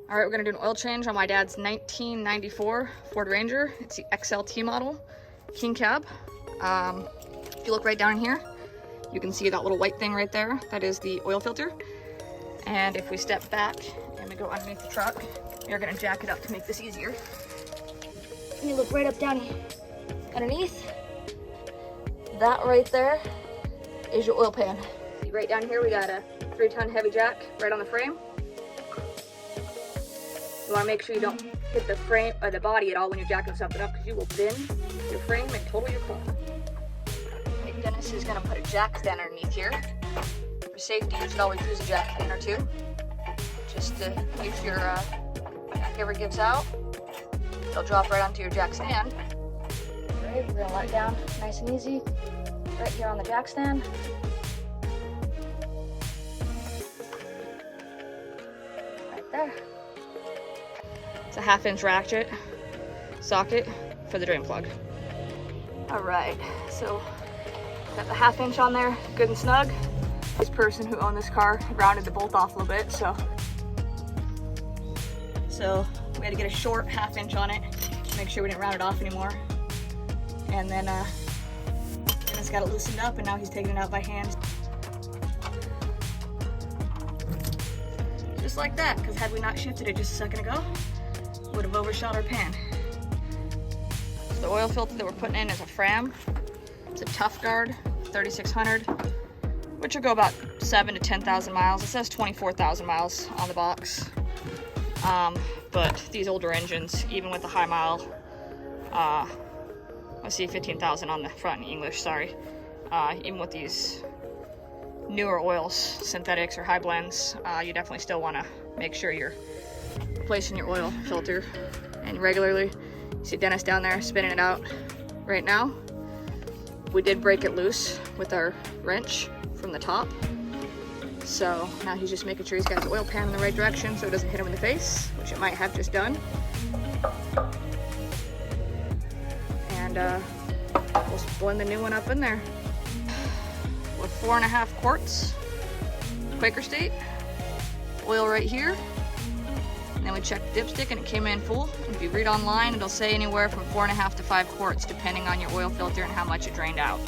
All right, we're gonna do an oil change on my dad's 1994 Ford Ranger. It's the XLT model, king cab. If you look right down here, you can see that little white thing right there. That is the oil filter. And if we step back and we go underneath the truck, you're gonna jack it up to make this easier. And you look right up down underneath. That right there is your oil pan. See right down here, we got a 3-ton heavy jack right on the frame. You want to make sure you don't hit the frame or the body at all when you're jacking something up, because you will bend your frame and total your car. Okay, Dennis is going to put a jack stand underneath here. For safety, you should always use a jack stand or two, just to if your jack ever gives out, it'll drop right onto your jack stand. Alright, we're going to let it down nice and easy, right here on the jack stand. Right there. A 1/2-inch ratchet socket for the drain plug. All right, so got the 1/2 inch on there, good and snug. This person who owned this car rounded the bolt off a little bit, so we had to get a short 1/2 inch on it to make sure we didn't round it off anymore. And then Dennis got it loosened up, and now he's taking it out by hand. Just like that, because had we not shifted it just a second ago, would have overshot our pan. So the oil filter that we're putting in is a FRAM. It's a Tough Guard 3600, which will go about 7,000 to 10,000 miles. It says 24,000 miles on the box. But these older engines, even with the high mile, I see 15,000 on the front in English, sorry. Even with these newer oils, synthetics or high blends, you definitely still want to make sure you're placing your oil filter and regularly. You see Dennis down there spinning it out right now. We did break it loose with our wrench from the top, so now he's just making sure he's got the oil pan in the right direction so it doesn't hit him in the face, which it might have just done. And we'll blend the new one up in there with 4.5 quarts Quaker State oil right here. Then we checked the dipstick and it came in full. If you read online, it'll say anywhere from 4.5 to 5 quarts depending on your oil filter and how much it drained out.